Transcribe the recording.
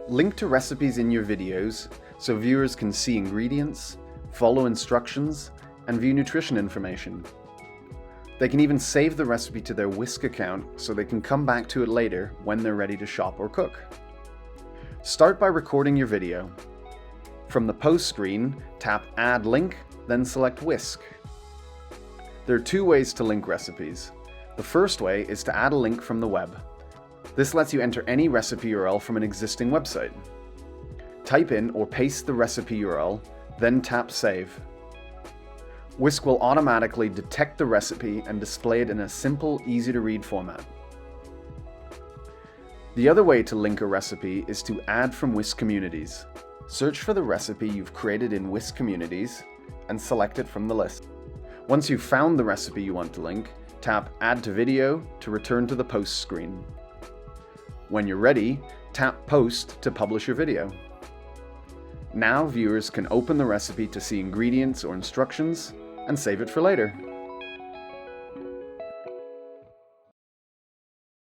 Link to recipes in your videos so viewers can see ingredients, follow instructions, and view nutrition information. They can even save the recipe to their Whisk account so they can come back to it later when they're ready to shop or cook. Start by recording your video. From the post screen, tap Add Link, then select Whisk. There are two ways to link recipes. The first way is to add a link from the web. This lets you enter any recipe URL from an existing website. Type in or paste the recipe URL, then tap Save. Whisk will automatically detect the recipe and display it in a simple, easy-to-read format. The other way to link a recipe is to add from Whisk Communities. Search for the recipe you've created in Whisk Communities and select it from the list. Once you've found the recipe you want to link, tap Add to Video to return to the post screen. When you're ready, tap Post to publish your video. Now viewers can open the recipe to see ingredients or instructions and save it for later.